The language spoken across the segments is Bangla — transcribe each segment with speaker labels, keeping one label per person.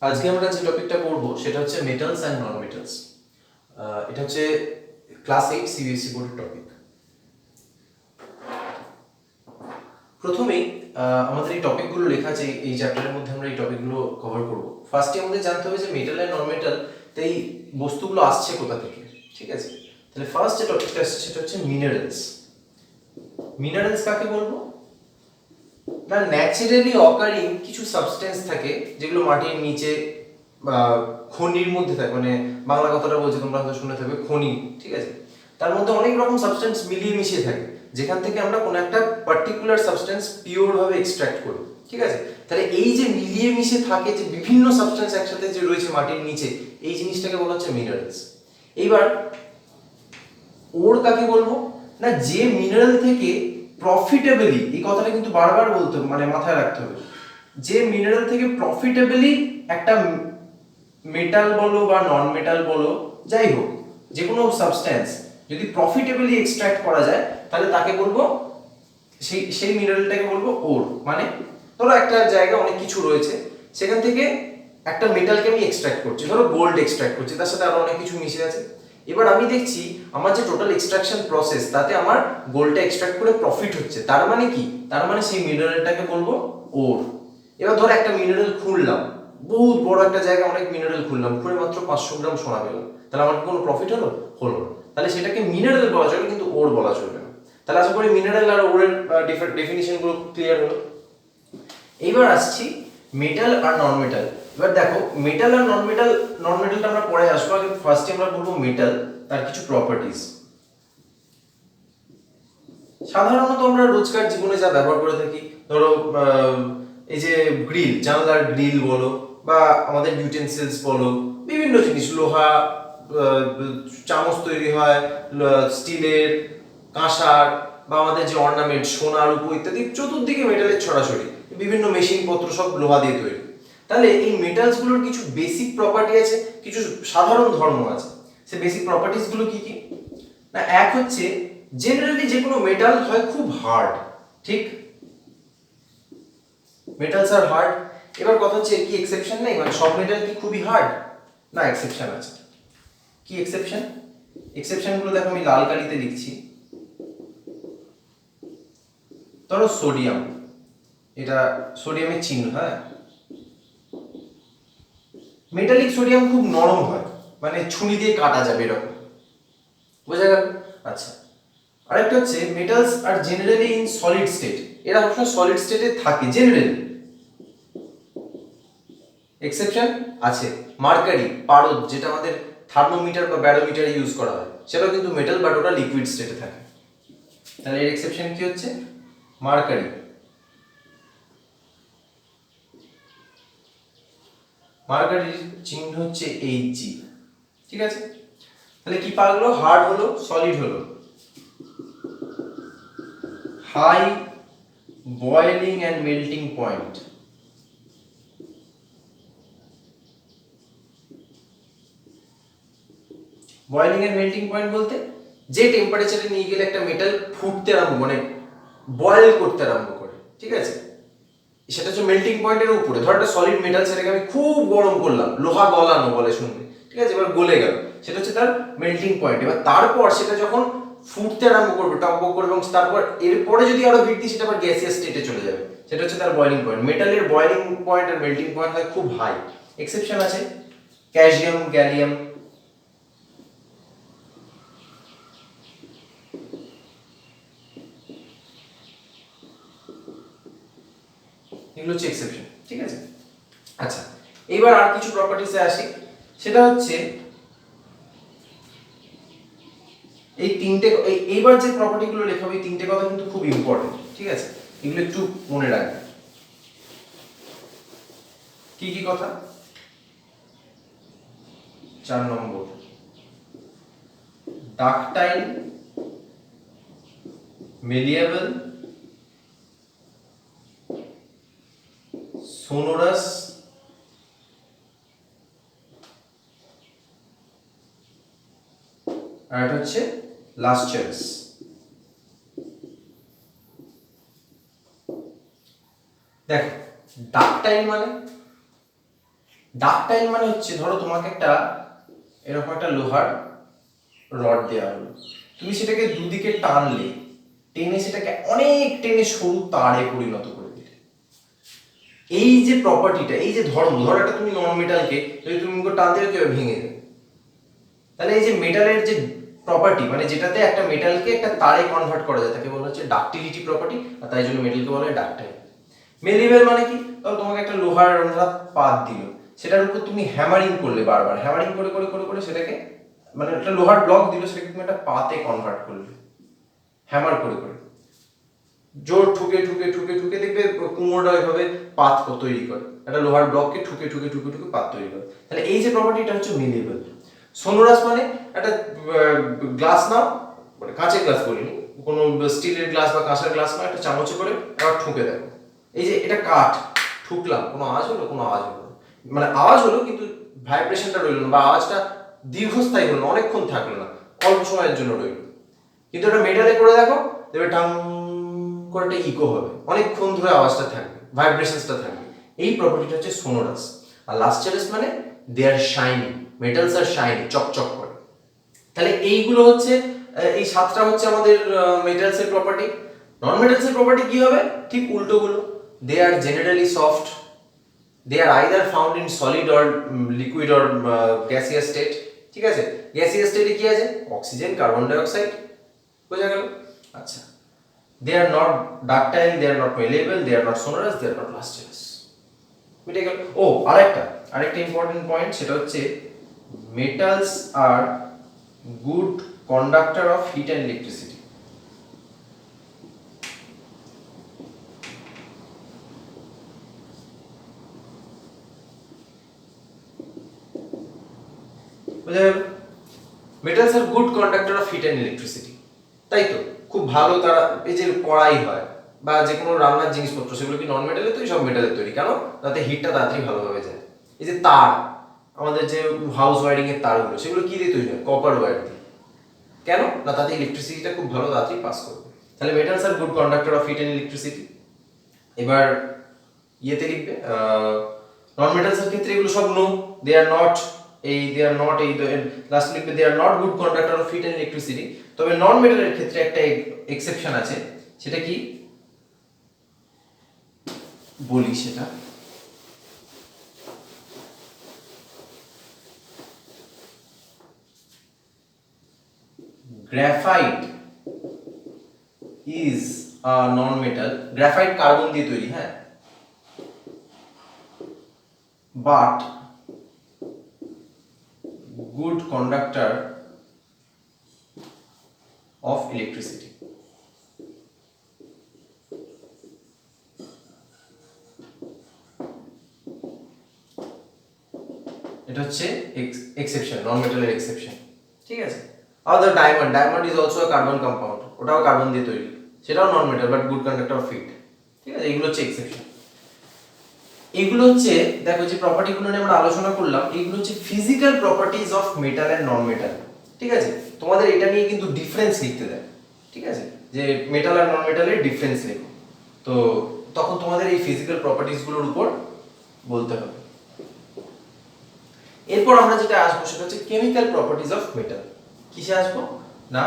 Speaker 1: আজকে আমরা যে টপিকটা পড়বো সেটা হচ্ছে মেটালস অ্যান্ড নন মেটালস। এটা হচ্ছে ক্লাস 8 সিবিএসই বোর্ডের টপিক। প্রথমেই আমাদের এই টপিকগুলো লেখা আছে, এই চ্যাপ্টারের মধ্যে আমরা এই টপিকগুলো কভার করব। ফার্স্টে আমাদের জানতে হবে যে মেটাল অ্যান্ড নন মেটাল, তো এই বস্তুগুলো আসছে কোথা থেকে, ঠিক আছে? তাহলে ফার্স্ট যে টপিকটা আসছে সেটা হচ্ছে মিনারেলস। মিনারেলস কাকে বলবো না, ন্যাচারালি অকারিং কিছু সাবস্টেন্স থাকে যেগুলো মাটির নিচে বা খনির মধ্যে থাকে, মানে বাংলা কথাটা বলছি তোমরা হয়তো শুনে থাকবে খনি, ঠিক আছে? তার মধ্যে অনেক রকম সাবস্টেন্স মিলিয়ে মিশিয়ে থাকে, যেখান থেকে আমরা কোনো একটা পার্টিকুলার সাবস্টেন্স পিওর ভাবে এক্সট্রাক্ট করি, ঠিক আছে? তাহলে এই যে মিলিয়ে মিশে থাকে যে বিভিন্ন সাবস্টেন্স একসাথে যে রয়েছে মাটির নিচে, এই জিনিসটাকে বলা হচ্ছে মিনারেলস। এইবার ওর কাকে বলবো না, যে মিনারেল থেকে প্রফিটেবলি, এই কথাটা কিন্তু বারবার বলতে মানে মাথায় রাখতে হবে, যে মিনারেল থেকে প্রফিটেবলি একটা মেটাল বলো বা নন মেটাল বলো, যাই হোক যে কোনো সাবস্টেন্স যদি প্রফিটেবলি এক্সট্রাক্ট করা যায় তাহলে তাকে বলবো, সেই মিনারেলটাকে বলবো ওর। মানে ধরো একটা জায়গায় অনেক কিছু রয়েছে, সেখান থেকে একটা মেটালকে আমি এক্সট্রাক্ট করছি, ধরো গোল্ড এক্সট্রাক্ট করছি, তার সাথে আরো অনেক কিছু মিশে আছে। এবার আমি দেখছি আমার যে টোটাল এক্সট্রাকশন প্রসেস, তাতে আমার গোল্ডটা এক্সট্রাক্ট করে প্রফিট হচ্ছে। তার মানে কি, তার মানে সেই মিনারেলটাকে বলবো ওর। এবার ধরো একটা মিনারেল খুঁড়লাম, বহুত বড় একটা জায়গায় অনেক মিনারেল খুঁড়লাম, খুঁড়ে মাত্র 500 গ্রাম সোনা পেলাম, তাহলে আমার কোনো প্রফিট হলো? হলো না। তাহলে সেটাকে মিনারেল বলা চলবে, কিন্তু ওর বলা চলবে না। তাহলে আশা করি মিনারেল আর ওরের ডেফিনিশন গুলো ক্লিয়ার হলো। এইবার আসছি মেটাল আর নন মেটাল। এবার দেখো মেটাল আর নন মেটাল, নন মেটালটা আমরা পরে আসবো, আগে ফার্স্টে আমরা বলবো মেটাল, তার কিছু প্রপার্টিজ। সাধারণত আমরা রোজকার জীবনে যা ব্যবহার করে থাকি, ধরো এই যে গ্রিল, জানলার গ্রিল বলো বা আমাদের ইউটেনসিলস বলো, বিভিন্ন জিনিস, লোহা, চামচ তৈরি হয় স্টিলের, কাঁসার, বা আমাদের যে অর্নামেন্ট সোনা রূপো ইত্যাদি, চতুর্দিকে মেটালের ছড়াছড়ি, বিভিন্ন মেশিন পত্র সব লোহা দিয়ে তৈরি। তাহলে এই মেটালস গুলোর কিছু বেসিক প্রপার্টি আছে, কিছু সাধারণ ধর্ম আছে। সে বেসিক প্রপার্টিজ গুলো কি কি না, এক হচ্ছে জেনারেলি যে কোনো মেটাল হয় খুব হার্ড, ঠিক? মেটালস আর হার্ড। এবার কথা হচ্ছে কি এক্সেপশন নেই, মানে সব মেটাল কি খুবই হার্ড? না, এক্সেপশন আছে। কি এক্সেপশন? এক্সেপশন গুলো দেখো, আমি লাল কালিতে লিখছি। ধরো সোডিয়াম, এটা সোডিয়ামের চিহ্ন, হ্যাঁ। মেটালিক সোডিয়াম খুব নরম হয়, মানে ছুরি দিয়ে কাটা যাবে এরকম, বোঝা গেল? আচ্ছা, আরেকটা হচ্ছে মেটালস আর জেনারেলি ইন সলিড স্টেট, এরা সবসময় সলিড স্টেটে থাকে জেনারেলি। এক্সেপশন আছে, মার্কারি, পারদ, যেটা আমাদের থার্মোমিটার বা ব্যারোমিটারে ইউজ করা হয়, সেটাও কিন্তু মেটাল, বাট ওটা লিকুইড স্টেটে থাকে। তাহলে এর এক্সেপশন কি হচ্ছে? মার্কারি। মার্কারির চিহ্ন হচ্ছে Hg, ঠিক আছে? তাহলে কি পাওয়া গেল? হার্ড হলো, সলিড হলো, high boiling and melting point. Boiling and melting point বলতে যে টেম্পারেচারে নিয়ে গেলে একটা মেটাল ফুটতে আরম্ভ, মানে বয়েল করতে আরম্ভ করে, ঠিক আছে? সেটা হচ্ছে মেল্টিং পয়েন্টের উপরে। ধর একটা সলিড মেটাল, সেটাকে আমি খুব গরম করলাম, লোহা গলানো বলে শুনবে, ঠিক আছে? এবার গলে গেল, সেটা হচ্ছে তার মেল্টিং পয়েন্ট। এবার তারপর সেটা যখন ফুটতে আরম্ভ করবে, টকবক করবে, এবং তারপর এরপরে যদি আরো বৃদ্ধি, সেটা আবার গ্যাসিয়াস স্টেটে চলে যাবে, সেটা হচ্ছে তার বয়েলিং পয়েন্ট। মেটালের বয়েলিং পয়েন্ট আর মেল্টিং পয়েন্ট হয় খুব হাই। এক্সেপশন আছে ক্যালসিয়াম, গ্যালিয়াম। এগুলো হচ্ছে এক্সেপশন, ঠিক আছে? আচ্ছা, এবার আর কিছু প্রপার্টিসে আসি। সেটা হচ্ছে এই তিনটে, এইবার যে প্রপার্টিগুলো লেখা হবে, এই তিনটে কথা কিন্তু খুব ইম্পর্টেন্ট, ঠিক আছে? এগুলো একটু মনে রাখবে। কি কি কথা? 4 নম্বর, ডাকটাইল, মেলিয়েবল, সোনোরাস, আর এটা হচ্ছে লাস্টারাস। দেখো, ডাকটাইল মানে ডাকটাইল মানে হচ্ছে ধরো তোমাকে একটা এরকম একটা লোহার রড দেওয়া হলো, তুমি সেটাকে দুদিকে টানলে, টেনে সেটাকে অনেক টেনে সরু তারে পরিণত করে দিলে। এই যে প্রপার্টিটা, এই যে ধর্ম, ধরো একটা তুমি নন মেটালকে যদি তুমি টানতে কেউ ভেঙে দেবে, তাহলে এই যে মেটালের যে প্রপার্টি, মানে যেটাতে একটা মেটালকে একটা তারে কনভার্ট করা যায়, তাকে বলা হচ্ছে ডাকটিলিটি প্রপার্টি, আর তাই জন্য মেটালকে বলা হয় ডাকটাইল। মেলিয়েবল মানে কি, ধরো তোমাকে একটা লোহার পাত দিল, সেটার উপর তুমি হ্যামারিং করলে, বারবার হ্যামারিং করে করে করে করে সেটাকে, মানে একটা লোহার ব্লক দিল, সেটাকে তুমি একটা পাতে কনভার্ট করলে হ্যামার করে করে, জোর ঠুকে ঠুকে ঠুকে ঠুকে, দেখবে কুমোররা এভাবে পাত তৈরি করে, একটা লোহার ব্লককে ঠুকে ঠুকে ঠুকে ঠুকে পাত তৈরি করে। তাহলে এই যে প্রপার্টিটা হচ্ছে মেলিয়েবল। সোনোরাস মানে একটা গ্লাস নাও, মানে কাঁচের গ্লাস বলিনি, কোনো স্টিলের গ্লাস বা কাঁচের গ্লাস নাও, একটা চামচে করে আবার ঠুকে দেখো, এই যে এটা কাঠ, ঠুকলাম, কোনো আওয়াজ হলো? কোনো আওয়াজ হলো না, মানে আওয়াজ হলো কিন্তু ভাইব্রেশনটা রইল না, বা আওয়াজটা দীর্ঘস্থায়ী হলো না, অনেকক্ষণ থাকলো না, অল্প সময়ের জন্য রইল। কিন্তু এটা মেটালে করে দেখো, দেখবে টাং করে একটা ইকো হবে, অনেকক্ষণ ধরে আওয়াজটা থাকবে, ভাইব্রেশনসটা থাকবে। এই প্রপার্টিটা হচ্ছে সোনোরাস। আর লাস্টারাস মানে দে আর শাইনি, মেটালস আর শাইনি, চকচক করে। তাহলে এইগুলো হচ্ছে, এই সাতটা হচ্ছে আমাদের মেটালসের প্রপার্টি। নন মেটালসের প্রপার্টি কি হবে? ঠিক উল্টোগুলো। They are generally soft, they are either found in solid or liquid or gaseous state. ঠিক আছে, গ্যাসিয়াস স্টেটে কি আছে? অক্সিজেন, কার্বন ডাই অক্সাইড, বোঝা গেল? আচ্ছা, they are not ductile, they are not malleable, they are not sonorous, they are not lustrous. মিটে গেল। ও আরেকটা ইম্পর্টেন্ট পয়েন্ট, সেটা হচ্ছে মেটালস আর good conductor of heat and electricity. বোঝা গেল? মেটালস আর good conductor of heat and electricity, তাই তো? খুব ভালো তারা, এই যে কড়াই হয় বা যে কোনো রান্নার জিনিসপত্র, সেগুলো কি নন মেটালের তৈরি? সব মেটালের তৈরি। কেন? তাতে হিটটা তাড়াতাড়ি ভালোভাবে যায়। এই যে তার, আমাদের যে হাউস ওয়ারিং এর তারগুলো, সেগুলো কি দিয়ে তৈরি হয়? কপার ওয়্যার দিয়ে। কেন? না, তাতে ইলেকট্রিসিটিটা খুব ভালো তাড়াতাড়ি পাস করবে। তাহলে মেটালস আর good conductor of heat and electricity. এবার ইয়েতে লিখবে, নন মেটালসের ক্ষেত্রে এগুলো সব নো, দে আর নট, এই দে আর নট, এই লাস্ট লিখবে they are not good conductor of heat and electricity. তবে নন মেটালের ক্ষেত্রে একটা এক্সেপশন আছে, সেটা কি বলি, সেটা graphite is a non metal. Graphite carbon দিয়ে তৈরি, হ্যাঁ, but good conductor of electricity. এটা হচ্ছে এক্সেপশন, নন মেটালের এক্সেপশন। ঠিক আছে। আবার diamond is also a carbon compound, ওটাও কার্বন দিয়ে তৈরি, সেটাও নন metal but good conductor of hit. ঠিক আছে, এগুলো হচ্ছে এক্সেপশন। এগুলো হচ্ছে, দেখো যে প্রপার্টিগুলো নিয়ে আমরা আলোচনা করলাম, এগুলো হচ্ছে physical properties of metal and non metal. ঠিক আছে, তোমাদের এটা নিয়ে কিন্তু ডিফারেন্স লিখতে দেয়। ঠিক আছে, যে মেটাল আর নন মেটালের ডিফারেন্স লেখো, তো তখন তোমাদের এই ফিজিক্যাল প্রপার্টিজ গুলোর উপর বলতে হবে। এরপর আমরা যেটা আসবো সেটা হচ্ছে কেমিক্যাল প্রপার্টিজ অফ মেটাল। কিসে আসবো? না,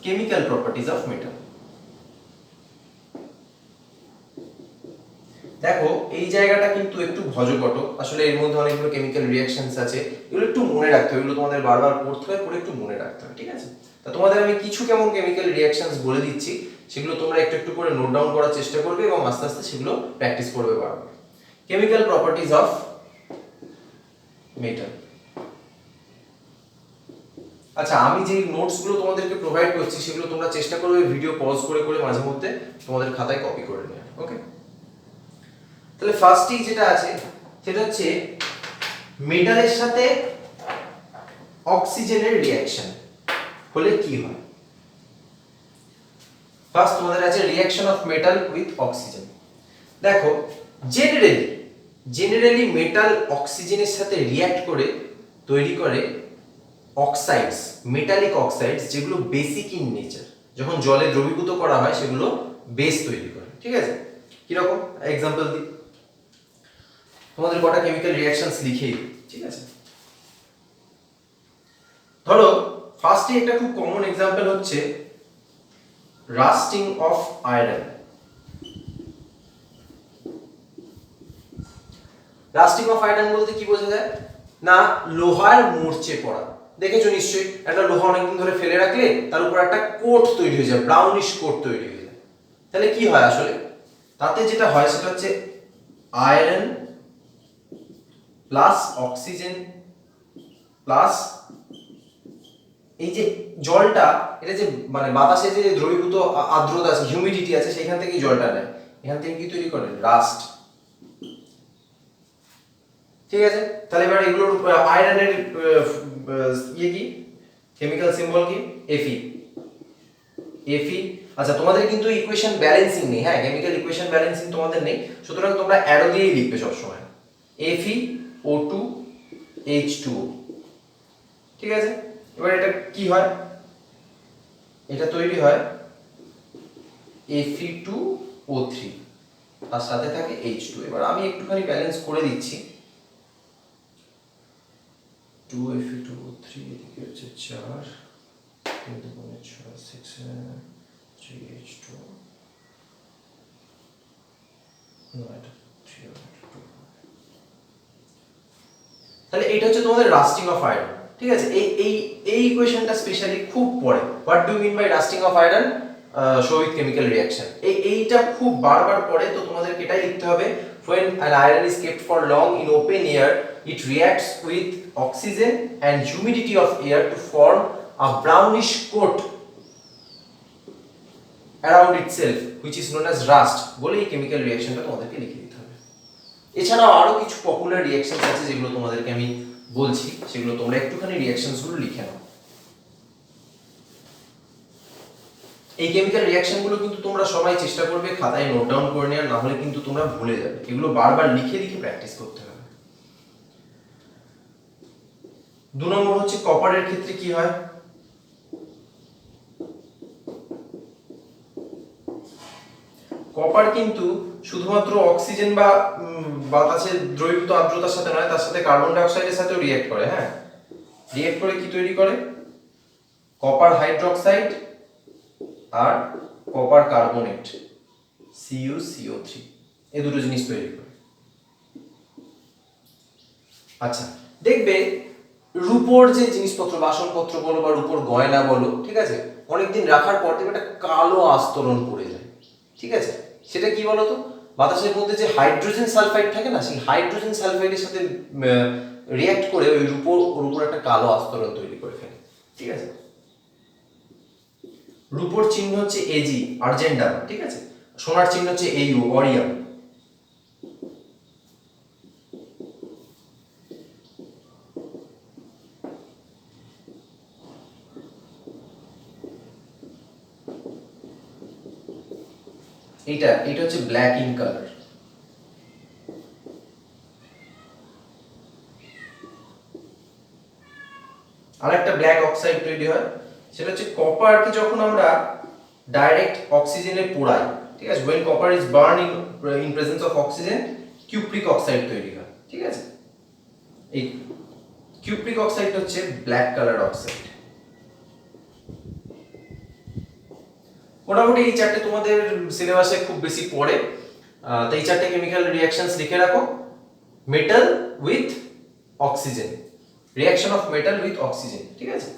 Speaker 1: কেমিক্যাল প্রপার্টিজ অফ মেটাল। দেখো এই জায়গাটা কিন্তু একটু ভজঘট, আসলে এর মধ্যে অনেকগুলো কেমিক্যাল রিঅ্যাকশনস আছে, এগুলো একটু মনে রাখতে হবে, এগুলো তোমাদের বারবার পড়তে হবে, পড়ে একটু মনে রাখতে হবে। ঠিক আছে, তা তোমাদের আমি কিছু কেমন কেমিক্যাল রিঅ্যাকশনস বলে দিচ্ছি, সেগুলো তোমরা একটু একটু করে নোট ডাউন করার চেষ্টা করবে এবং আস্তে আস্তে সেগুলো প্র্যাকটিস করবে বারবার। Chemical properties of metal. আচ্ছা, আমি যে নোটসগুলো তোমাদেরকে প্রোভাইড করছি সেগুলো তোমরা চেষ্টা করবে ভিডিও পজ করে করে মাঝে মধ্যে তোমাদের খাতায় কপি করে নেওয়া। ওকে, তাহলে ফার্স্টেই যেটা আছে সেটা হচ্ছে মেটালের সাথে অক্সিজেনের রিঅ্যাকশন হলে কি হয়। ফার্স্ট তোমাদের আছে reaction of metal with oxygen. দেখো জেনারেলি মেটাল অক্সিজেনের সাথে রিঅ্যাক্ট করে তৈরি করে অক্সাইডস, মেটালিক অক্সাইডস, যেগুলো বেসিক ইন নেচার। যখন জলে দ্রবীভূত করা হয় সেগুলো বেস তৈরি করে। ঠিক আছে, কিরকম এক্সাম্পল দিই, তোমাদের কটা কেমিক্যাল রিঅ্যাকশনস লিখেই ঠিক আছে। ধরো ফার্স্টে একটা খুব কমন এক্সাম্পল হচ্ছে lasting of iron. Lasting of iron বলতে কি বোঝা যায় না, লোহার মরচে পড়া। দেখেছো নিশ্চয়ই, একটা লোহা অনেকদিন ধরে ফেলে রাখলে তার উপর একটা কোট তৈরি হয়ে যায়, ব্রাউনিশ কোট তৈরি হয়ে যায়। তাহলে কি হয় আসলে, তাতে যেটা হয় সেটা হচ্ছে আয়রন প্লাস অক্সিজেন প্লাস এই যে জলটা, এটা যে মানে বাতাসে যে দ্রবীভূত আর্দ্রতা আছে, হিউমিডিটি আছে, সেখান থেকে জলটা নেয়, এখান থেকে কি তৈরি করে, রাস্ট। ঠিক আছে, তাহলে এবার এগুলোর আয়রনের ইয়ে কি, কেমিক্যাল সিম্বল কি, Fe। Fe, আচ্ছা তোমাদের কিন্তু ইকুয়েশন ব্যালেন্সিং নেই, হ্যাঁ কেমিক্যাল ইকুয়েশন ব্যালেন্সিং তোমাদের নেই, সুতরাং তোমরা অ্যারো দিয়েই লিখবে সবসময়, FeO2 H2O। ঠিক আছে, এবার এটা কি হয়, এটা তৈরি হয় Fe2O3, তার সাথে থাকে H2। এবার আমি একটুখানি ব্যালেন্স করে দিচ্ছি, 2Fe2O3 এদিকে হচ্ছে 4, 3 দুগুণে 6, 6 3H2, তাহলে এটা হচ্ছে তোমাদের রাস্টিং অফ আয়রন। ঠিক আছে, এই ইকুয়েশনটা স্পেশালি খুব পড়ে, what do mean by rusting of iron, show with chemical reaction, এইটা খুব বারবার পড়ে। তো তোমাদেরকে এটাই লিখতে হবে, when an iron is kept for long in open air it reacts with oxygen and humidity of air to form a brownish coat around itself which is known as rust, বলে এই কেমিক্যাল রিঅ্যাকশনটা তোমাদেরকে লিখে দিতে হবে। এছাড়াও আরো কিছু পপুলার রিঅ্যাকশনস আছে যেগুলো তোমাদেরকে আমি বলছি, সেগুলো তোমরা একটুখানি রিঅ্যাকশনস গুলো লিখে নাও। এই কেমিক্যাল রিঅ্যাকশন গুলো কিন্তু তোমরা সবাই চেষ্টা করবে খাতায় নোট ডাউন করে নেওয়ার, না হলে কিন্তু তোমরা ভুলে যাবে, এগুলো বারবার লিখে লিখে প্র্যাকটিস করতে হবে। 2 নম্বর হচ্ছে কপারের ক্ষেত্রে কি হয়, কপার কিন্তু শুধুমাত্র অক্সিজেন বা বাতাসের দ্রবীভূত আর্দ্রতার সাথে নয়, তার সাথে কার্বন ডাই অক্সাইডের সাথেও রিঅ্যাক্ট করে। হ্যাঁ, রিঅ্যাক্ট করে কি তৈরি করে, কপার হাইড্রোক্সাইড আর কপার কার্বনেট CuCO3, এই দুটো জিনিস তৈরি করে। আচ্ছা দেখবে রূপোর যে জিনিসপত্র, বাসনপত্র বলো বা রূপোর গয়না বলো, ঠিক আছে, অনেকদিন রাখার পর দেখবে একটা কালো আস্তরণ পড়ে যায়। ঠিক আছে, সেটা কি বলতো, বাতাসের মধ্যে যে হাইড্রোজেন সালফাইড থাকে না, সেই হাইড্রোজেন সালফাইডের সাথে রিঅ্যাক্ট করে ওই রূপোর উপর একটা কালো আস্তরণ তৈরি করে ফেলে। ঠিক আছে, রূপোর চিহ্ন হচ্ছে Ag আর্জেন্টাম, ঠিক আছে, সোনার চিহ্ন হচ্ছে Au অরিয়াম। এটা হচ্ছে ব্ল্যাক ইন কালার। আরেকটা ব্ল্যাক অক্সাইড তৈরি হয়, সেটা হচ্ছে কপারকে যখন আমরা ডাইরেক্ট অক্সিজেনে পোড়াই, ঠিক আছে, when copper is burned in presence of oxygen cupric oxide তৈরি হয়। ঠিক আছে, এই কিউপ্রিক অক্সাইড হচ্ছে ব্ল্যাক কালার অক্সাইড। মোটামুটি এই চারটে তোমাদের সিলেবাসে খুব বেশি পড়ে, তো এই চারটে কেমিক্যাল রিঅ্যাকশনস লিখে রাখো। Metal with oxygen, reaction of metal with oxygen. ঠিক আছে,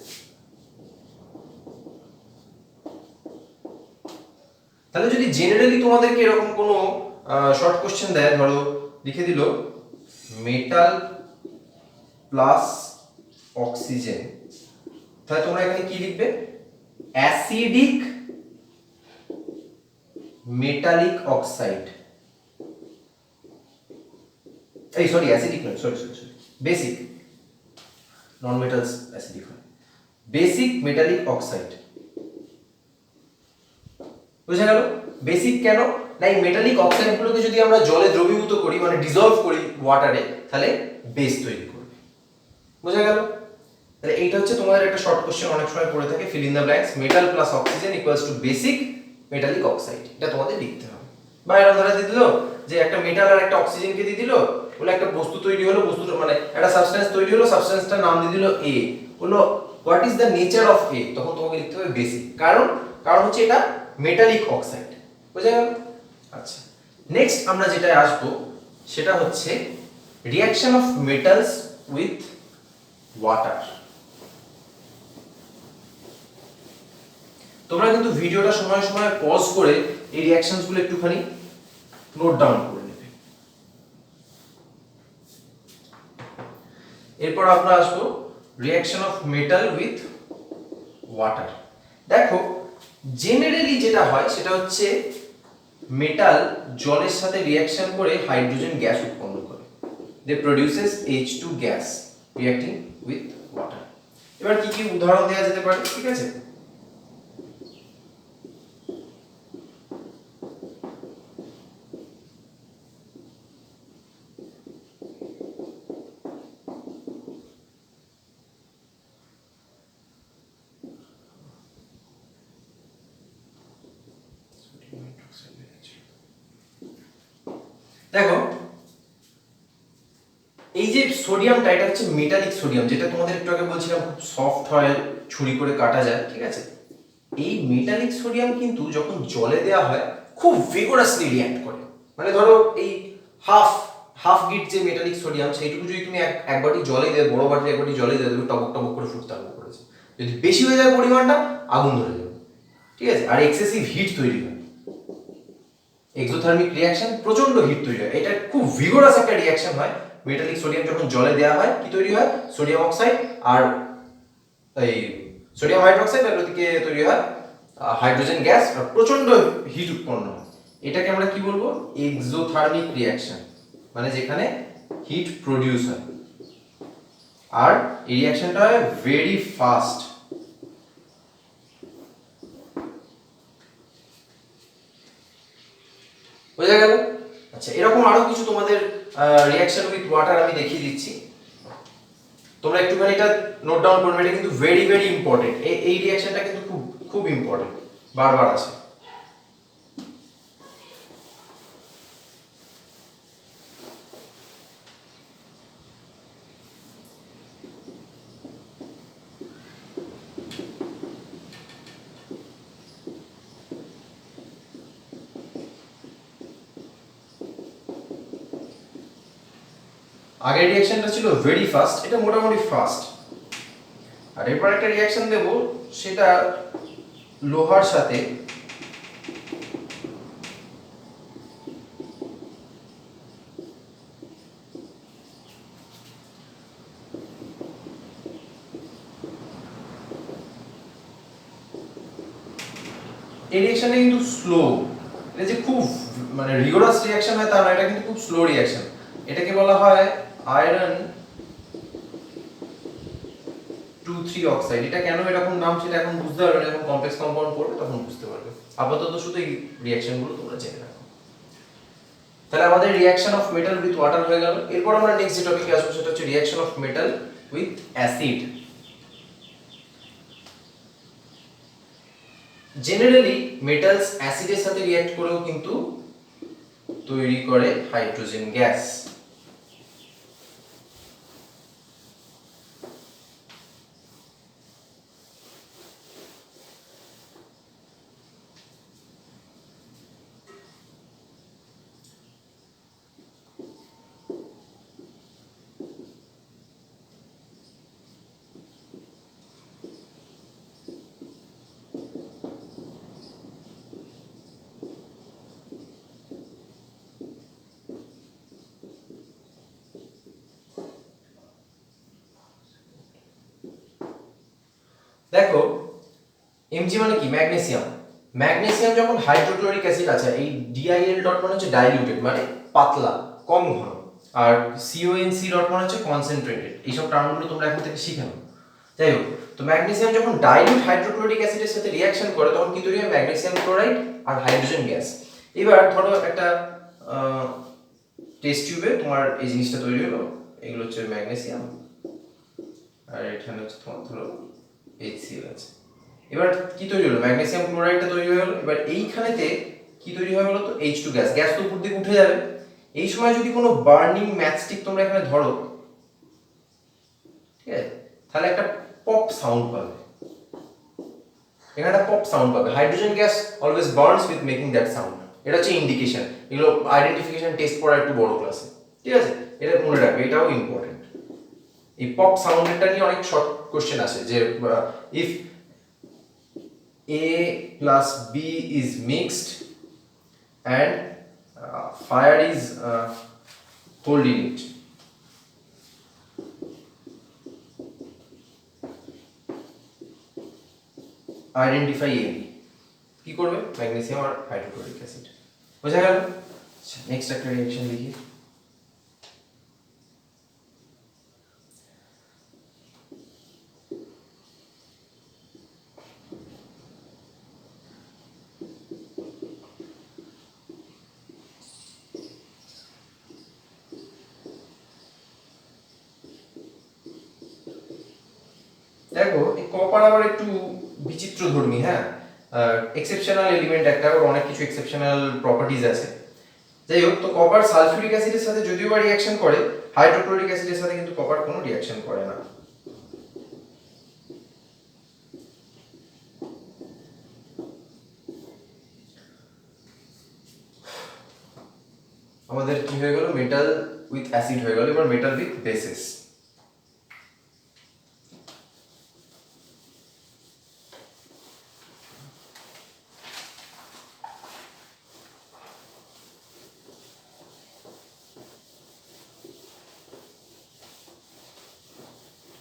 Speaker 1: তাহলে যদি জেনারেলি তোমাদেরকে এরকম কোনো শর্ট কোশ্চেন দেয়, ধরো লিখে দিল মেটাল প্লাস অক্সিজেন, তাহলে তোমরা এখানে কি লিখবে, অ্যাসিডিক মেটালিক অক্সাইড, এই সরি অ্যাসিডিক নয়, সরি বেসিক, নন মেটালস অ্যাসিডিক হয়, বেসিক মেটালিক অক্সাইড। বুঝা গেল, বেসিক কেন না, এই মেটালিক অক্সাইডগুলোকে যদি আমরা জলে দ্রবীভূত করি, মানে ডিসলভ করি ওয়াটারে, তাহলে বেস তৈরি করবে। বুঝা গেল, তাহলে এইটা হচ্ছে তোমাদের একটা শর্ট কোশ্চেন অনেক সময় পড়ে থাকে, fill in the blanks, metal plus oxygen equals to basic metallic oxide, এটা তোমাদের লিখতে হবে। বা এরকম ধরে দিয়ে দিল যে একটা মেটাল আর একটা অক্সিজেনকে দিয়ে দিল, বলে একটা বস্তু তৈরি হলো, বস্তুটা মানে একটা সাবস্টেন্স তৈরি হলো, সাবস্টেন্সটার নাম দিয়ে দিল এ, বললো what is the nature of a, তখন তোমাকে লিখতে হবে বেসিক। কারণ হচ্ছে এটা মেটালিক অক্সাইড। বুঝা গেল? আচ্ছা, নেক্সট আমরা যেটা আসবো সেটা হচ্ছে reaction of metals with water. তোমরা কিন্তু ভিডিওটা সময় সময় পজ করে এই রিঅ্যাকশনস গুলো একটুখানি নোট ডাউন করে নেবে। এরপর আমরা আসবো reaction of metal with water. দেখো জেনারেলি যেটা হয় সেটা হচ্ছে মেটাল জলের সাথে রিঅ্যাকশন করে হাইড্রোজেন গ্যাস উৎপন্ন করে, দে produces H2 gas reacting with water. এবার কি কি উদাহরণ দেওয়া যেতে পারে, ঠিক আছে? দেখো এই যে সোডিয়ামটা, এটা হচ্ছে মেটালিক সোডিয়াম, যেটা তোমাদের একটু আগে বলছিলাম খুব সফট হয়, ছুরি করে কাটা যায়, ঠিক আছে? এই মেটালিক সোডিয়াম কিন্তু যখন জলে দেওয়া হয় খুব ভিগোরাসলি রিঅ্যাক্ট করে। মানে ধরো এই হাফ গিট যে মেটালিক সোডিয়াম, সেইটুকু যদি তুমি এক বাটি জলে দেবে, বড় বাটির এক বাটি জলে দেবে, টবক টবক করে ফুটতে আরম্ভ করেছে। যদি বেশি হয়ে যায় পরিমাণটা, আগুন ধরে যাবে, ঠিক আছে? আর এক্সেসিভ হিট তৈরি হয়, এক্সোথার্মিক রিঅ্যাকশন, প্রচন্ড হিট তৈরি হয়। এটা খুব ভিগোরাস একটা রিঅ্যাকশন হয়। মেটালিক সোডিয়াম যখন জলে দেওয়া হয় কি তৈরি হয়? সোডিয়াম অক্সাইড আর এই সোডিয়াম হাইড্রোক্সাইড, আর ওদিকে তৈরি হয় হাইড্রোজেন গ্যাস, আর প্রচন্ড হিট উৎপন্ন হয়। এটাকে আমরা কি বলবো? এক্সোথার্মিক রিঅ্যাকশন, মানে যেখানে হিট প্রডিউস হয়। আর এই রিঅ্যাকশনটা হয় ভেরি ফাস্ট। বোঝা গেল? আচ্ছা, এরকম আরো কিছু তোমাদের রিঅ্যাকশন উইথ ওয়াটার আমি দেখিয়ে দিচ্ছি, তোমরা একটুখানি এটা নোট ডাউন করবে। এটা কিন্তু ভেরি ভেরি ইম্পর্টেন্ট। এই রিঅ্যাকশনটা কিন্তু খুব খুব ইম্পর্টেন্ট, বারবার আছে। আগের রিঅ্যাকশনটা ছিল ভেরি ফাস্ট, এটা মোটামুটি ফাস্ট। আর এরপর একটা রিঅ্যাকশন দেব, সেটা লোহার সাথে এই রিঅ্যাকশনটা কিন্তু স্লো। এটা যে খুব মানে রিগোরাস রিঅ্যাকশন হয় তা না, এটা কিন্তু খুব স্লো রিঅ্যাকশন। এটাকে বলা হয় আয়রন 2,3 অক্সাইড। এটা কেন এরকম নাম সেটা এখন বুঝতে পারবে না, যখন কমপ্লেক্স কম্পাউন্ড পড়বে তখন বুঝতে পারবে। আপাতত শুধু এই রিঅ্যাকশনগুলো তোমরা জেনে রাখো। তাহলে আমাদের reaction of metal with water হয়ে গেল। এরপর আমরা নেক্সট যে টপিকে আসবো সেটা হচ্ছে reaction of metal with acid. Generally metals অ্যাসিডের সাথে রিঅ্যাক্ট করেও কিন্তু তৈরি করে হাইড্রোজেন গ্যাস। দেখো Mg মানে কি? ম্যাগনেসিয়াম। ম্যাগনেসিয়াম যখন হাইড্রোক্লোরিক অ্যাসিড আছে, এই DIL ডট মানে হচ্ছে ডাইলিউটেড, মানে পাতলা, কম ঘন, আর CONC ডট মানে হচ্ছে কনসেন্ট্রেটেড। এইসব টার্মগুলো তোমরা এখন থেকে শিখে নাও। যাই হোক, তো ম্যাগনেসিয়াম যখন ডাইলিউট হাইড্রোক্লোরিক অ্যাসিডের সাথে রিঅ্যাকশন করে তখন কি তৈরি হয়? ম্যাগনেসিয়াম ক্লোরাইড আর হাইড্রোজেন গ্যাস। এবার ধরো একটা টেস্ট টিউবে তোমার এই জিনিসটা তৈরি হলো, এগুলো হচ্ছে ম্যাগনেসিয়াম, আর এখানে হচ্ছে তোমার ধরো HCl আছে। এবার কি তৈরি হলো? ম্যাগনেসিয়াম ক্লোরাইডটা তৈরি হয়ে গেল। এবার এইখানেতে কি তৈরি হয় বলো তো? H2 gas. গ্যাস তো উপর দিকে উঠে যাবে। এই সময় যদি কোনো বার্নিং ম্যাচস্টিক তোমরা এখানে ধরো, ঠিক আছে, তাহলে একটা পপ সাউন্ড পাবে, এখানে একটা পপ সাউন্ড পাবে। Hydrogen gas always burns with making that sound. এটা হচ্ছে ইন্ডিকেশন। এগুলো আইডেন্টিফিকেশন টেস্ট পড়া একটু বড় ক্লাসে, ঠিক আছে, এটা মনে রাখবে, এটাও ইম্পর্টেন্ট। এই পপ সাউন্ডটা নিয়ে অনেক শর্ট কোশ্চেন আসে, যে if A plus B is mixed and fire is holding it, identify AB, কি করবে? ম্যাগনেসিয়াম আর হাইড্রোক্লোরিক অ্যাসিড। বোঝা গেল? নেক্সট একটা রিঅ্যাকশন লিখি। দেখো এই কপার আবার একটু বিচিত্র ধর্মী, হ্যাঁ, এক্সেপশনাল এলিমেন্ট একটা, ওর অনেক কিছু এক্সেপশনাল প্রপার্টিজ আছে। যাই হোক, তো কপার সালফিউরিক অ্যাসিডের সাথে যদিও বা রিঅ্যাকশন করে, হাইড্রোক্লোরিক অ্যাসিডের সাথে কিন্তু কপার কোনো রিঅ্যাকশন করে না। আমাদের কি হয়ে গেল? মেটাল উইথ অ্যাসিড হয়ে গেল। এবার metal with bases.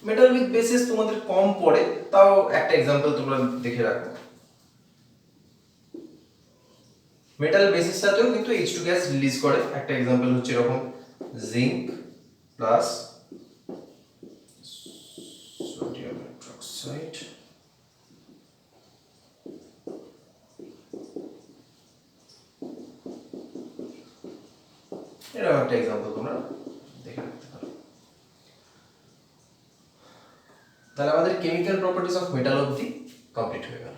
Speaker 1: Metal with bases তোমাদের কম পড়ে, তাও একটা এক্সাম্পল তোমরা দেখে রাখো। মেটাল বেসের সাথেও কিন্তু H2 গ্যাস রিলিজ করে। একটা এক্সাম্পল হচ্ছে এরকম, জিঙ্ক প্লাস সোডিয়াম হাইড্রোক্সাইড, এরকম একটা এক্সাম্পল তোমরা দেখে রাখতে পারো। তাহলে আমাদের কেমিক্যাল প্রপার্টিজ অফ মেটাল অবধি কমপ্লিট হয়ে গেল।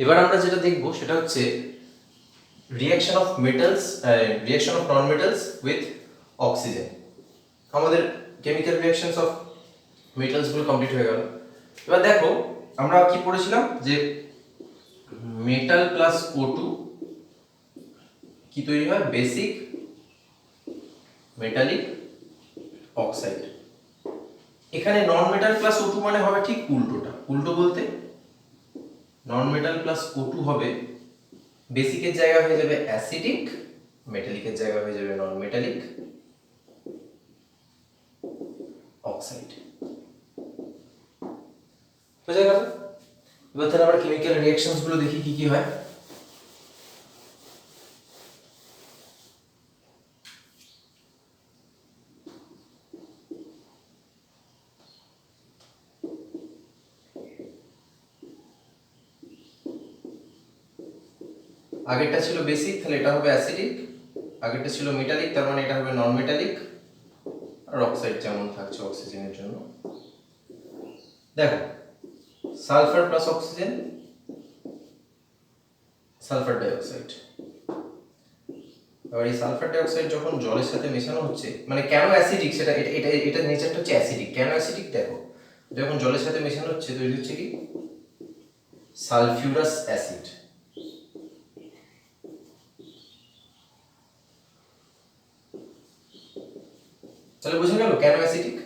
Speaker 1: এবার আমরা যেটা দেখব সেটা হচ্ছে reaction of metals, reaction of non metals with oxygen. আমাদের কেমিক্যাল রিঅ্যাকশনস অফ মেটালস গুলো কমপ্লিট হয়ে গেল। এবার দেখো আমরা কি পড়েছিলাম, যে মেটাল প্লাস O2 কি তৈরি হয়? Basic metallic oxide. এখানে নন মেটাল প্লাস O2 মানে হবে ঠিক উল্টোটা। উল্টো বলতে নন মেটাল প্লাস O2 হবে বেসিকের জায়গা হয়ে যাবে অ্যাসিডিক, মেটালিকের জায়গা হয়ে যাবে নন মেটালিক অক্সাইড। বুঝা গেল? এবার তাহলে আমরা কেমিক্যাল রিঅ্যাকশনস গুলো দেখি কি কি হয়। আগেরটা ছিল বেসিক, তাহলে এটা হবে অ্যাসিডিক। আগেরটা ছিল মেটালিক, তার মানে এটা হবে নন মেটালিক। আর অক্সাইড যেমন থাকছে অক্সিজেনের জন্য। দেখো sulphur plus oxygen, sulphur dioxide. এবার এই সালফার ডাইঅক্সাইড যখন জলের সাথে মেশানো হচ্ছে, মানে কেন অ্যাসিডিক সেটা, এটা নেচারটা হচ্ছে অ্যাসিডিক। কেন অ্যাসিডিক? দেখো যখন জলের সাথে মেশানো হচ্ছে তৈরি হচ্ছে কি? Sulphurous acid. তাহলে বোঝা গেল কেন অ্যাসিডিক?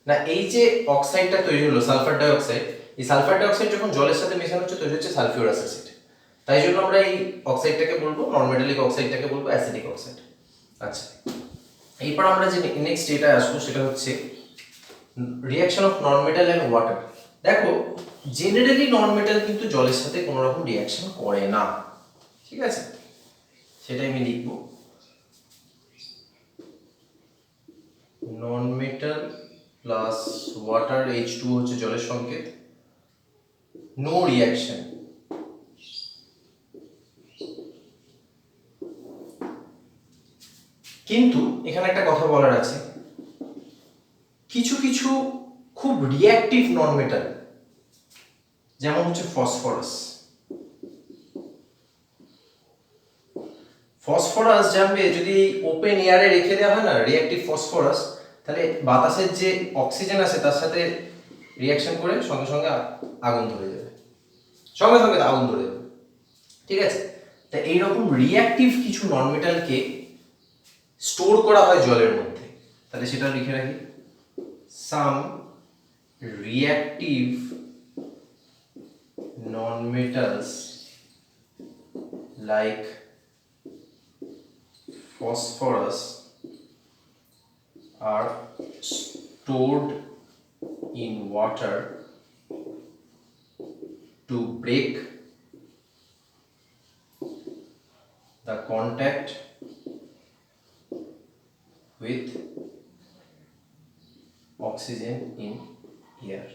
Speaker 1: না, এই যে অক্সাইডটা তৈরি হলো সালফার ডাইঅক্সাইড, এই সালফার ডাইঅক্সাইড যখন জলের সাথে মেশানো হচ্ছে তৈরি হচ্ছে সালফিউরাস অ্যাসিড। তাই জন্য আমরা এই অক্সাইডটাকে বলবো, নন মেটালিক অক্সাইডটাকে বলবো অ্যাসিডিক অক্সাইড। আচ্ছা, এরপর আমরা যে নেক্সট যেটা আসবো সেটা হচ্ছে reaction of non metal and water. দেখো জেনারেলি নন মেটাল কিন্তু জলের সাথে কোনো রকম রিঅ্যাকশন করে না, ঠিক আছে, সেটাই আমি লিখবো। নন মেটাল প্লাস ওয়াটার, H2 হচ্ছে জলের সংকেত, নো রিঅ্যাকশন। কিন্তু এখানে একটা কথা বলার আছে, কিছু কিছু খুব রিঅ্যাক্টিভ নন মেটাল, যেমন হচ্ছে ফসফরাস। ফসফরাস জানবে যদি ওপেন এয়ারে রেখে দেওয়া হয় না রিঅ্যাক্টিভ ফসফরাস, তাহলে বাতাসের যে অক্সিজেন আছে তার সাথে রিঅ্যাকশন করে সঙ্গে সঙ্গে আগুন ধরে যাবে, সঙ্গে সঙ্গে আগুন ধরে যাবে। ঠিক আছে, তা এইরকম রিঅ্যাক্টিভ কিছু নন মেটালকে স্টোর করা হয় জলের মধ্যে, তাহলে সেটা লিখে রাখি, সাম reactive non-metals like phosphorus are stored in water to break the contact with oxygen in air.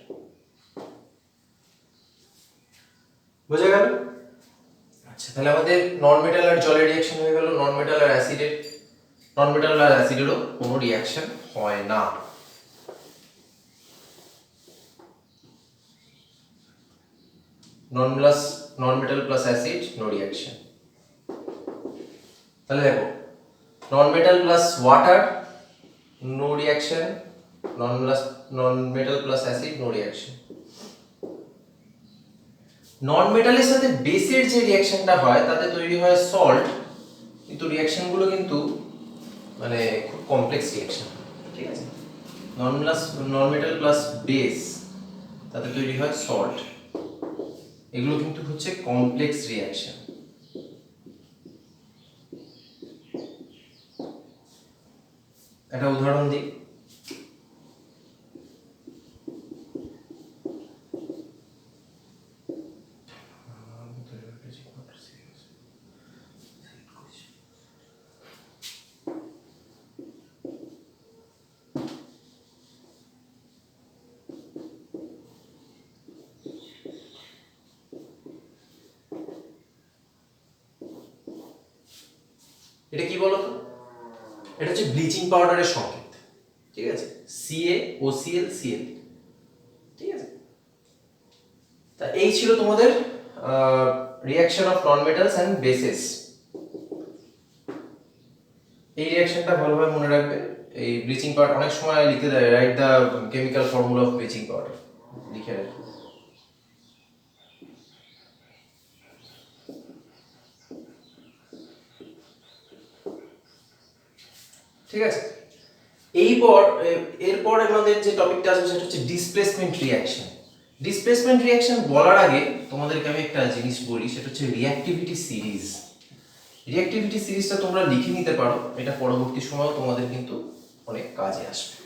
Speaker 1: বুঝা গেল? আচ্ছা, তাহলে আমাদের নন মেটাল আর জলের রিঅ্যাকশন হয়ে গেল, নন মেটাল আর অ্যাসিডের, নন মেটাল আর অ্যাসিডেরও কোনো রিঅ্যাকশন হয় না। Non metal plus acid no reaction. তাহলে দেখো, non metal plus water no reaction, non metal plus acid no reaction. Non মেটালের সাথে বেসের যে রিঅ্যাকশনটা হয় তাতে তৈরি হয় সল্ট, কিন্তু রিঅ্যাকশনগুলো কিন্তু মানে খুব কমপ্লেক্স রিঅ্যাকশন। ঠিক আছে, নন মেটাল প্লাস বেস তাতে তৈরি হয় সল্ট, এগুলো কিন্তু হচ্ছে কমপ্লেক্স রিঅ্যাকশন। একটা উদাহরণ দিই, এটা কি বলতো, এটা হচ্ছে ব্লিচিং পাউডারের সংকেত। ঠিক আছে, CaOCl Cl। ঠিক আছে, তা এই ছিল তোমাদের reaction of non metals and bases. এই রিঅ্যাকশনটা ভালোভাবে মনে রাখবে। এই ব্লিচিং পাউডার অনেক সময় লিখে দেয়, write the chemical formula of bleaching powder, লিখে রাখবে। ঠিক আছে, এরপর আমাদের যে টপিকটা আসবে সেটা হচ্ছে ডিসপ্লেসমেন্ট রিঅ্যাকশন। ডিসপ্লেসমেন্ট রিঅ্যাকশন বলার আগে তোমাদেরকে আমি একটা জিনিস বলি, সেটা হচ্ছে রিঅ্যাক্টিভিটি সিরিজ। রিঅ্যাক্টিভিটি সিরিজটা তোমরা লিখে নিতে পারো, এটা পরবর্তী সময়েও তোমাদের কিন্তু অনেক কাজে আসবে।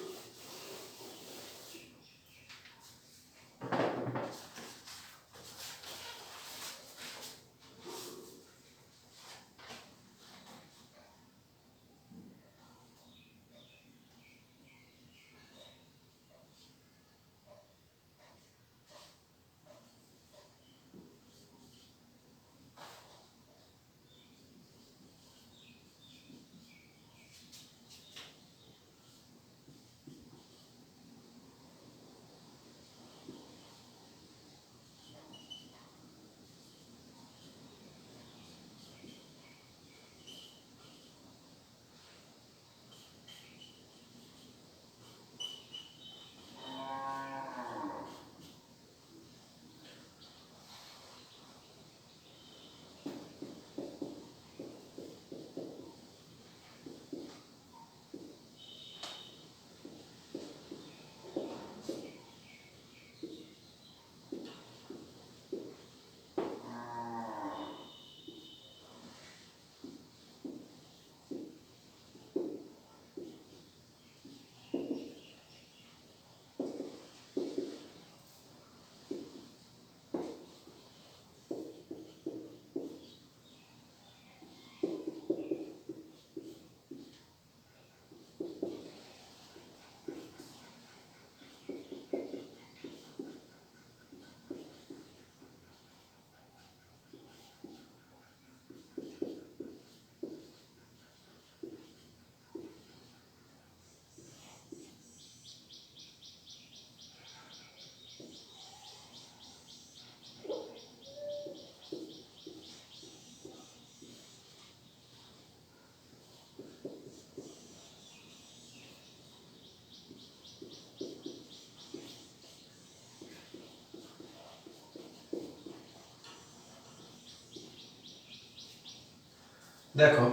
Speaker 1: দেখো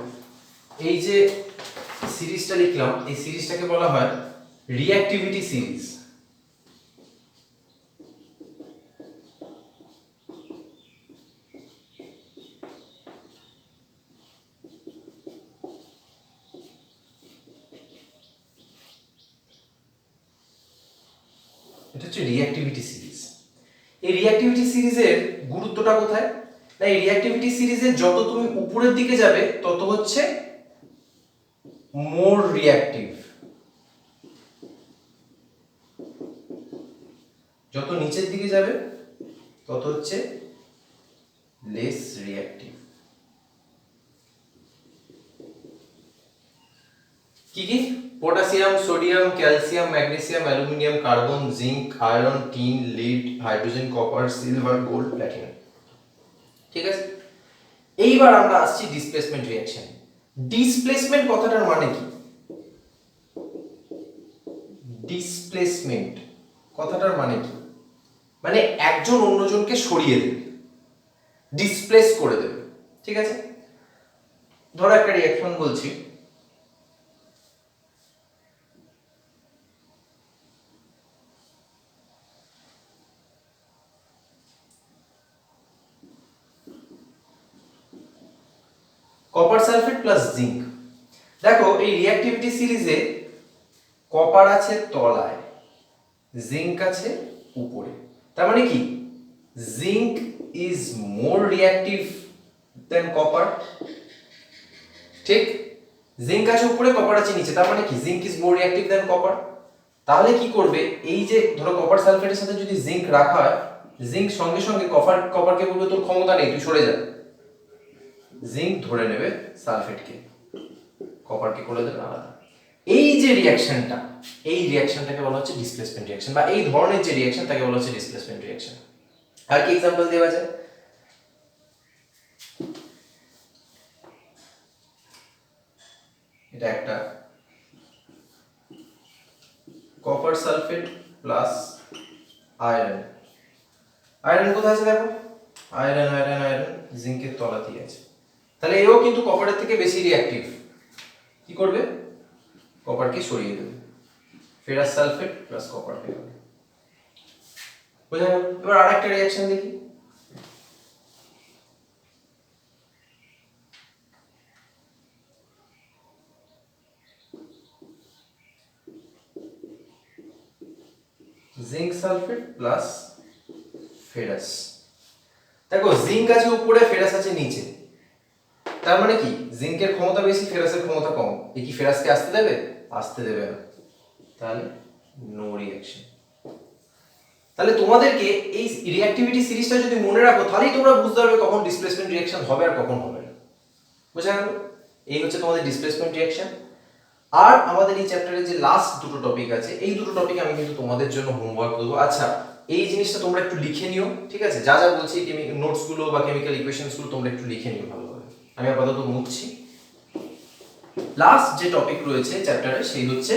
Speaker 1: এই যে সিরিজটা লিখলাম, এই সিরিজটাকে বলা হয় রিঅ্যাক্টিভিটি সিরিজ। এটা হচ্ছে রিঅ্যাক্টিভিটি সিরিজ। এই রিঅ্যাক্টিভিটি সিরিজের গুরুত্বটা কোথায়? না, এই রিঅ্যাক্টিভিটি সিরিজে যত তুমি উপরের দিকে যাবে তত হচ্ছে মোর রিঅ্যাক্টিভ, যত নিচের দিকে যাবে তত হচ্ছে লেস রিঅ্যাক্টিভ। কি কি? Potassium, sodium, calcium, magnesium, aluminium, carbon, zinc, iron, tin, lead, hydrogen, copper, silver, gold, platinum. ঠিক আছে, এইবার আমরা আসছি ডিসপ্লেসমেন্ট রিঅ্যাকশন। ডিসপ্লেসমেন্ট কথাটার মানে কি? ডিসপ্লেসমেন্ট কথাটার মানে কি? মানে একজন অন্যজনকে সরিয়ে দেবে, ডিসপ্লেস করে দেবে। ঠিক আছে, ধরো একটা রিঅ্যাকশন বলছি, কপার সালফেট প্লাস জিঙ্ক। দেখো এই রিঅ্যাক্টিভিটি সিরিজে কপার আছে তলায়, জিঙ্ক আছে উপরে। তার মানে কি? Zinc is more reactive than copper. ঠিক, জিঙ্ক আছে উপরে, কপার আছে নিচে, তার মানে কি? Zinc is more reactive than copper. তাহলে কি করবে? এই যে ধরো কপার সালফেটের সাথে যদি জিঙ্ক রাখা হয়, জিঙ্ক সঙ্গে সঙ্গে কপারকে বলবে তোর ক্ষমতা নেই, তুই সরে যা। জিঙ্ক ধরে নেবে সালফেটকে, কপারকে করে দেবে আলাদা। এই যে রিঅ্যাকশনটা, এই রিঅ্যাকশনটাকে বলা হচ্ছে ডিসপ্লেসমেন্ট রিঅ্যাকশন, বা এই ধরনের যে রিঅ্যাকশন তাকে বলা হচ্ছে ডিসপ্লেসমেন্ট রিঅ্যাকশন। আর কি एग्जांपल দেওয়া যায়? এটা একটা copper sulphate plus iron. Iron কোথায় আছে দেখো? আয়রন আয়রন আয়রন জিঙ্কের তলাতেই আছে। তাহলে এও কিন্তু কপারের থেকে বেশি রিঅ্যাক্টিভ। কি করবে? কপারকে সরিয়ে দেবে, ফেরাস সালফেট প্লাস কপার হয়ে যাবে। বুঝা গেল? এবার আরেকটা রিঅ্যাকশন দেখি। Zinc sulphate plus ferrous. দেখো জিঙ্ক আছে উপরে, ফেরাস আছে নিচে, তার মানে কি? জিঙ্কের ক্ষমতা বেশি, ফেরাসের ক্ষমতা কম। এ কি ফেরাসকে আসতে দেবে? আসতে দেবে না। তাহলে নো রিঅ্যাকশন। তাহলে তোমাদেরকে এই রিঅ্যাক্টিভিটি সিরিজটা যদি মনে রাখো, তাহলেই তোমরা বুঝতে পারবে কখন ডিসপ্লেসমেন্ট রিঅ্যাকশন হবে আর কখন হবে না। বুঝা গেল? এই হচ্ছে তোমাদের ডিসপ্লেসমেন্ট রিঅ্যাকশন। আর আমাদের এই চ্যাপ্টারে যে লাস্ট দুটো টপিক আছে, এই দুটো টপিক আমি কিন্তু তোমাদের জন্য হোমওয়ার্ক দেবো। আচ্ছা, এই জিনিসটা তোমরা একটু লিখে নিও, ঠিক আছে? যা যা বলছি নোটস গুলো বা কেমিক্যাল ইকুয়েশনস গুলো তোমরা একটু লিখে নিও ভালোভাবে। আমি আপাতত মুছছি। লাস্ট যে টপিক রয়েছে চ্যাপ্টারে সেই হচ্ছে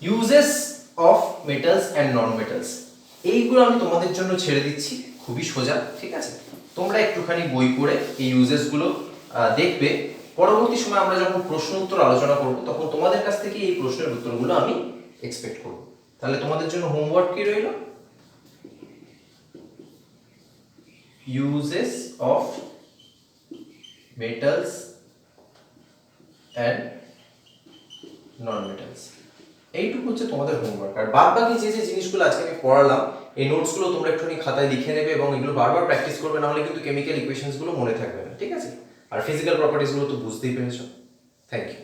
Speaker 1: uses of metals and non metals. এইগুলো আমি তোমাদের জন্য ছেড়ে দিচ্ছি, খুবই সোজা। ঠিক আছে, তোমরা একটুখানি বই পড়ে এই ইউজেস গুলো দেখবে। পরবর্তী সময় আমরা যখন প্রশ্ন উত্তর আলোচনা করব, তখন তোমাদের কাছ থেকে এই প্রশ্নের উত্তরগুলো আমি এক্সপেক্ট করব। তাহলে তোমাদের জন্য হোমওয়ার্ক কি রইল? Uses of metals and non metals, এইটুকু হচ্ছে তোমাদের হোমওয়ার্ক। আর বাদ বাকি যে যে জিনিসগুলো আজকে আমি পড়ালাম, এই নোটসগুলো তোমরা একটুখানি খাতায় লিখে নেবে এবং এগুলো বারবার প্র্যাকটিস করবে, না হলে কিন্তু কেমিক্যাল ইকুয়েশনসগুলো মনে থাকবে না। ঠিক আছে, আর ফিজিক্যাল প্রপার্টিসগুলো তো বুঝতেই পেরেছো। Thank you.